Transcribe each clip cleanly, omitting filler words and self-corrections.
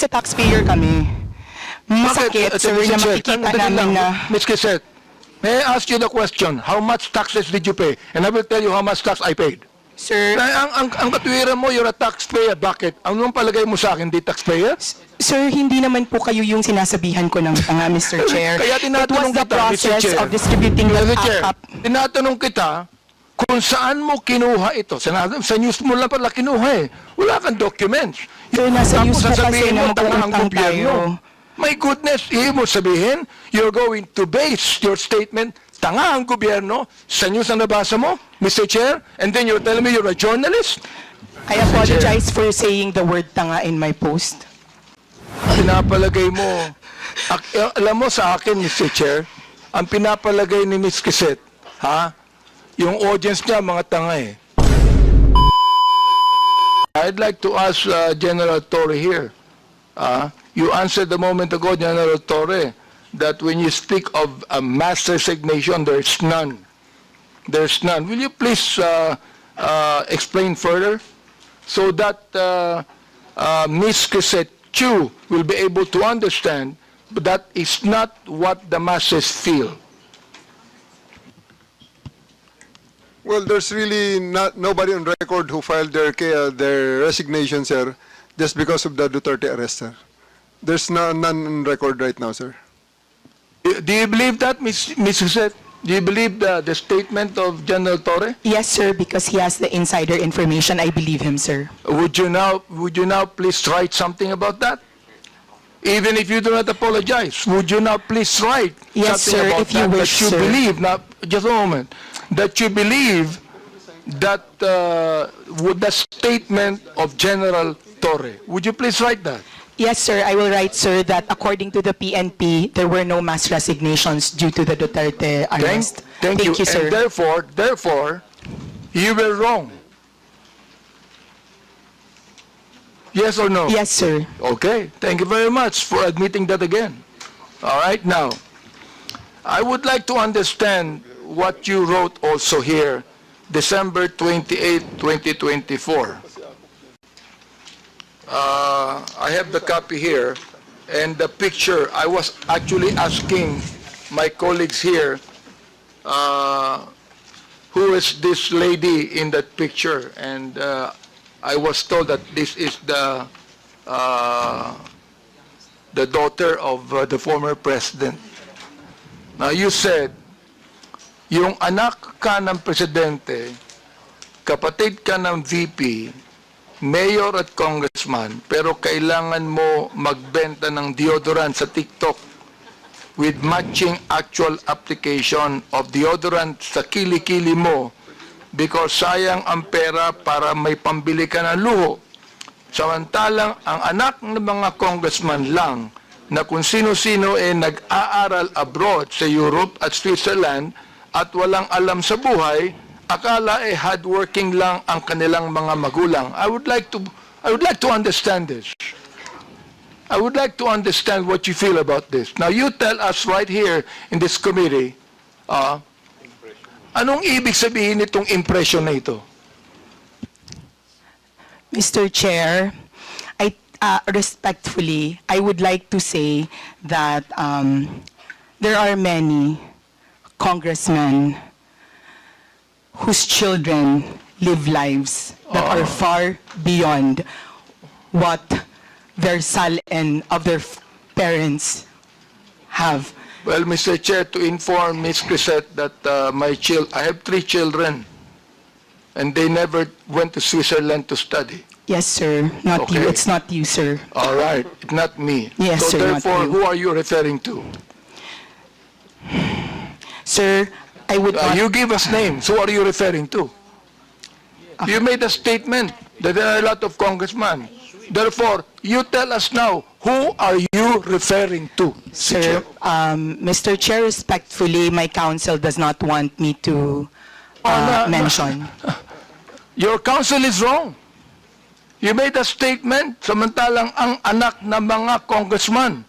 Sa taxpayer kami. Masakit, sir, na makikita namin na... Ms. Quezet, may I ask you the question, how much taxes did you pay? And I will tell you how much tax I paid. Sir, Ang katuwiran mo, you're a taxpayer. Bakit? Anong palagay mo sa akin, di taxpayer? sir, hindi naman po kayo yung sinasabihan ko ng tanga, Mr. Chair. Kaya It tinatanong was the kita, Mr. process Chair. of distributing the Mr. Chair, backup. tinatanong kita kung saan mo kinuha ito. Sa news mo lang pala kinuha eh. Wala kang documents. Sir, nasa news po kasi sasabihin na mo, tanga ang mag-uutang gobyerno. tayo. My goodness, ibig mo sabihin, you're going to base your statement, tanga ang gobyerno, sa news na nabasa mo, Mr. Chair, and then you're telling me you're a journalist? I apologize for saying the word tanga in my post. Pinapalagay mo, alam mo sa akin, Mr. Chair, ang pinapalagay ni Ms. Quezet, ha? Yung audience niya, mga tanga eh. I'd like to ask General Torre here. You answered a moment ago, General Torre, that when you speak of a mass resignation, there's none. There's none. Will you please explain further so that Ms. Quezet Chu will be able to understand that is not what the masses feel? Well, there's really nobody on record who filed their resignation, sir, just because of the Duterte arrest, sir. There's none on record right now, sir. Do you believe that, Ms. Quezet? Do you believe the statement of General Torre? Yes, sir, because he has the insider information. I believe him, sir. Would you now please write something about that? Even if you do not apologize, would you now please write Yes, something sir, about if you that, wish, that you sir. believe, now, just a moment, that you believe that with the statement of General Torre. Would you please write that? Yes, sir, I will write, sir, that according to the PNP, there were no mass resignations due to the Duterte arrest. Thank you, sir. And therefore, you were wrong. Yes or no? Yes, sir. Okay, thank you very much for admitting that again. All right, now, I would like to understand what you wrote also here, December 28, 2024. I have the copy here, and the picture, I was actually asking my colleagues here, who is this lady in that picture, and I was told that this is the daughter of the former president. Now, you said, yung anak ka ng presidente, kapatid ka ng VP, mayor at congressman, pero kailangan mo magbenta ng deodorant sa TikTok with matching actual application of deodorant sa kilikili mo because sayang ang pera para may pambili ka ng luho. Samantalang ang anak ng mga congressman lang na kung sino-sino nag-aaral abroad sa Europe at Switzerland at walang alam sa buhay, akala hardworking lang ang kanilang mga magulang. I would like to understand this. I would like to understand what you feel about this. Now you tell us right here in this committee, anong ibig sabihin nitong impression na ito? Mr. Chair, respectfully, I would like to say that there are many congressmen whose children live lives that are far beyond what their salin of their parents have. Well, Mr. Chair, to inform Ms. Quezet that I have 3 children, and they never went to Switzerland to study. Yes, sir. Not you. Okay. It's not you, sir. All right, not me. Yes, so sir, not therefore, you. who are you referring to? Sir, I would not... You give us names. Who are you referring to? You made a statement that there are a lot of congressmen. Therefore, you tell us now, who are you referring to? Sir, Mr. Chair, respectfully, my counsel does not want me to mention. Your counsel is wrong. You made a statement, samantalang ang anak ng mga congressman.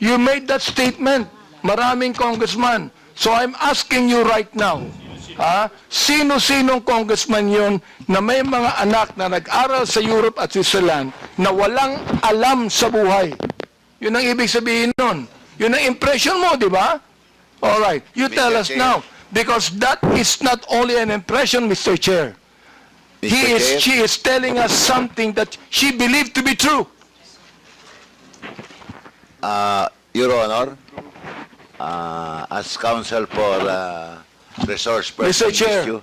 You made that statement, maraming congressman. So I'm asking you right now, Sino-sinong congressman yon na may mga anak na nag-aral sa Europe at Switzerland na walang alam sa buhay? Yun ang ibig sabihin nun. Yun ang impression mo, di ba? Alright, you tell us Chair. now. Because that is not only an impression, Mr. Chair. Mr. Chair. She is telling us something that she believed to be true. Your Honor, as counsel for resource person Mr. Chair. issue,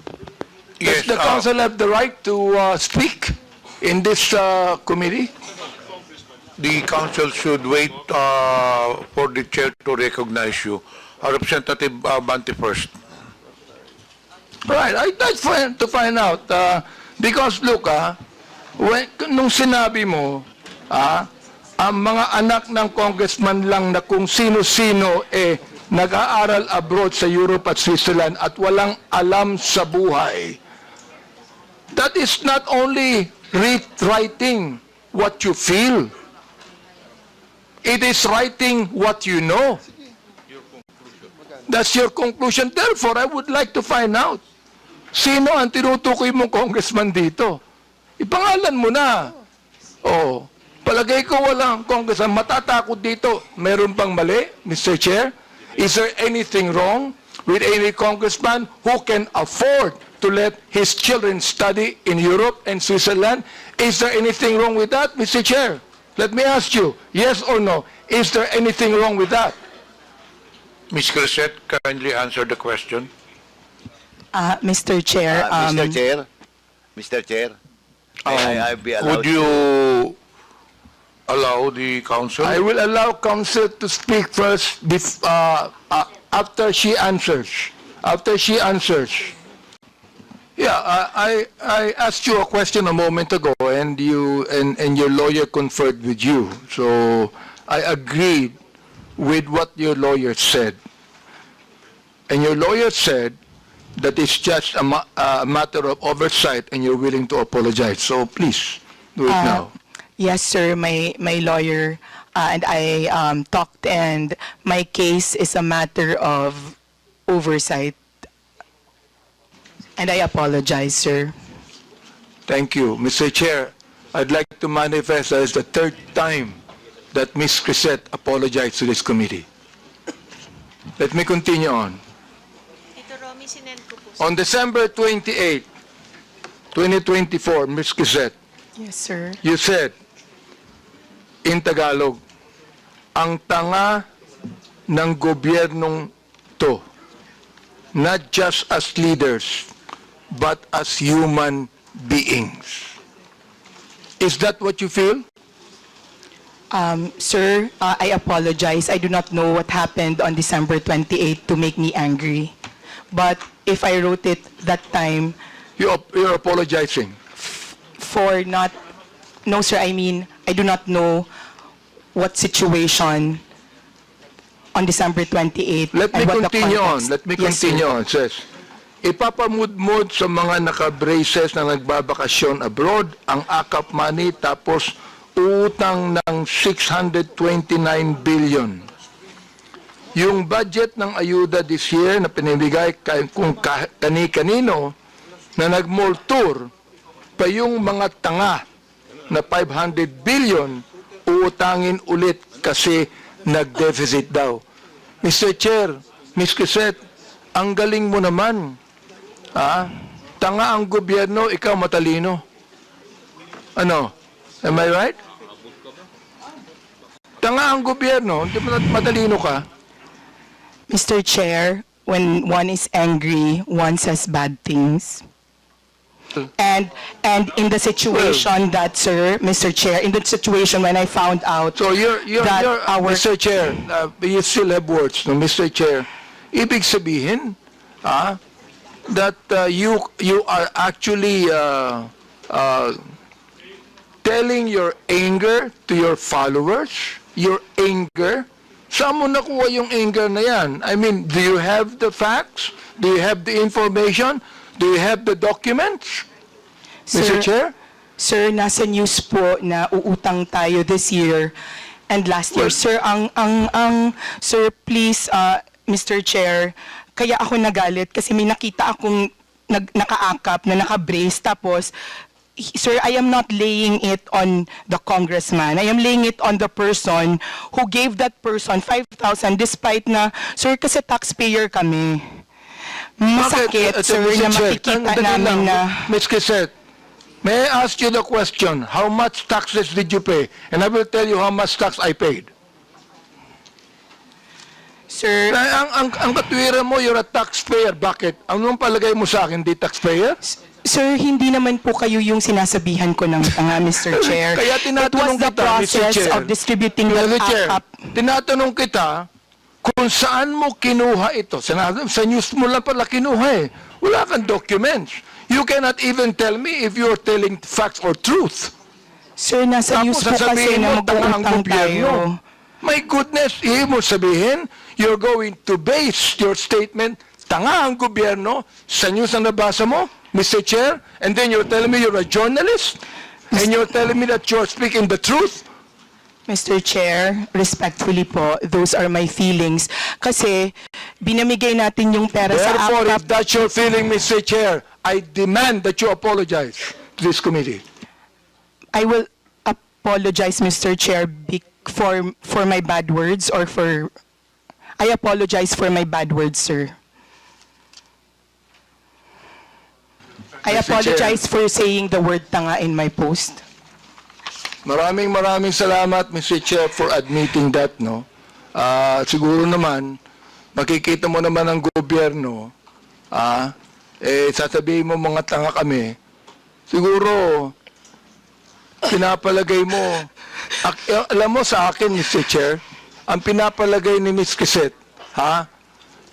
Does the council have the right to speak in this committee? The council should wait for the chair to recognize you. Representative Bante first. Right, I'd like to find out. Because look, nung sinabi mo, ang mga anak ng congressman lang na kung sino-sino nag-aaral abroad sa Europe at Switzerland at walang alam sa buhay. That is not only writing what you feel. It is writing what you know. That's your conclusion. Therefore, I would like to find out, sino ang tinutukoy mong congressman dito? Ipangalan mo na. Oh, palagay ko walang congressman matatakot dito. Meron bang mali, Mr. Chair? Is there anything wrong with any congressman who can afford to let his children study in Europe and Switzerland? Is there anything wrong with that, Mr. Chair? Let me ask you, yes or no, is there anything wrong with that? Ms. Crisette, kindly answer the question. Mr. Chair, Mr. Chair, may I be allowed Would you allow the council? I will allow counsel to speak first after she answers. After she answers. Yeah, I asked you a question a moment ago, and your lawyer conferred with you. So I agreed with what your lawyer said. And your lawyer said that it's just a matter of oversight, and you're willing to apologize. So please do it now. Yes, sir. My lawyer and I talked, and my case is a matter of oversight. And I apologize, sir. Thank you. Mr. Chair, I'd like to manifest that it's the third time that Ms. Crisette apologized to this committee. Let me continue on. Ito, Romy, sinend ko po. On December 28, 2024, Ms. Crisette, Yes, sir. you said, in Tagalog, ang tanga ng gobyernong to, not just as leaders, but as human beings. Is that what you feel? Sir, I apologize. I do not know what happened on December 28 to make me angry. But if I wrote it that time You're apologizing. for not... No, sir, I mean, I do not know what situation on December 28. Let me and what the continue on. context. Let me Yes, sir. continue on. It says, ipapamudmud sa mga naka-braces na nagbabakasyon abroad ang AKAP money tapos utang ng 629 billion. Yung budget ng ayuda this year na pinibigay kung kani-kanino na nag-mall tour pa yung mga tanga na 500 billion uutangin ulit kasi nag-deficit daw. Mr. Chair, Ms. Crisette, ang galing mo naman. Tanga ang gobyerno, ikaw matalino. Ano? Am I right? Tanga ang gobyerno, hindi matalino ka. Mr. Chair, when one is angry, one says bad things. And in the situation that, sir, Mr. Chair, in the situation when I found out So you're that our... Mr. Chair, you still have words, no, Mr. Chair. Ibig sabihin, that you are actually telling your anger to your followers, your anger. Saan mo nakuha yung anger na yan? I mean, do you have the facts? Do you have the information? Do you have the documents? Mr. Chair? Sir, nasa news po na uutang tayo this year and last year. Well- Sir, sir, please, Mr. Chair, kaya ako nagalit kasi may nakita akong nakaakap na naka-brace tapos sir, I am not laying it on the congressman. I am laying it on the person who gave that person 5,000 despite na, sir, kasi taxpayer kami. Masakit, Bakit? sir, Mr. na Chair, makikita dali lang. namin na... Ms. Quezette, may I ask you the question, how much taxes did you pay? And I will tell you how much tax I paid. Sir, Ang katwiran mo, you're a taxpayer. Bakit? Anong palagay mo sa akin, di taxpayer? sir, hindi naman po kayo yung sinasabihan ko ng tanga, Mr. Chair. Kaya tinatanong It was the kita, Mr. process Chair. of distributing the Mr. Chair, AKAP. tinatanong kita kung saan mo kinuha ito. Sa news mo lang pala kinuha eh. Wala kang documents. You cannot even tell me if you're telling facts or truth. Sir, nasa news po kasi sasabihin na mo, tanga ang mag-uutang gobyerno. tayo. My goodness, ibig mo sabihin, you're going to base your statement, tanga ang gobyerno, sa news na nabasa mo, Mr. Chair, and then you're telling me you're a journalist, and you're telling me that you're speaking the truth? Mr. Chair, respectfully po, those are my feelings. Kasi binamigay natin yung pera sa Therefore, if AKAP. that's your feeling, Mr. Chair, I demand that you apologize to this committee. I will apologize, Mr. Chair, for my bad words or for... I apologize for my bad words, sir. I Mr. apologize for saying the word tanga in my post. Maraming salamat, Mr. Chair, for admitting that, no? Siguro naman, makikita mo naman ang gobyerno, sasabihin mo mga tanga kami, siguro, pinapalagay mo, alam mo sa akin, Mr. Chair, ang pinapalagay ni Ms. Quezette,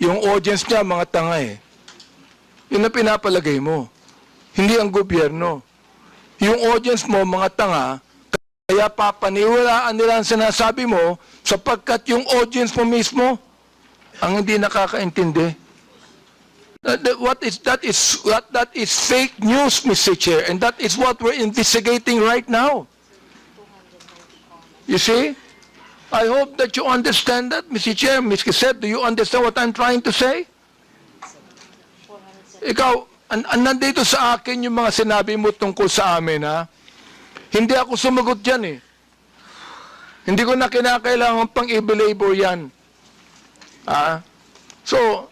yung audience niya, mga tanga eh. Yun ang pinapalagay mo. Hindi ang gobyerno. Yung audience mo, mga tanga, kaya papaniwalaan nila ang sinasabi mo sapagkat yung audience mo mismo ang hindi nakakaintindi. That is fake news, Mr. Chair, and that is what we're investigating right now. You see? I hope that you understand that, Mr. Chair. Ms. Quezette, do you understand what I'm trying to say? Ikaw, nandito sa akin yung mga sinabi mo tungkol sa amin, ha? Hindi ako sumagot dyan, eh. Hindi ko na kinakailangan pang i-belabor yan. So,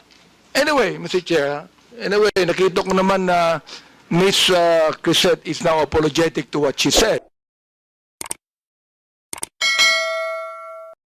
anyway, Mr. Chair, nakita ko naman na Ms. Quezette is now apologetic to what she said.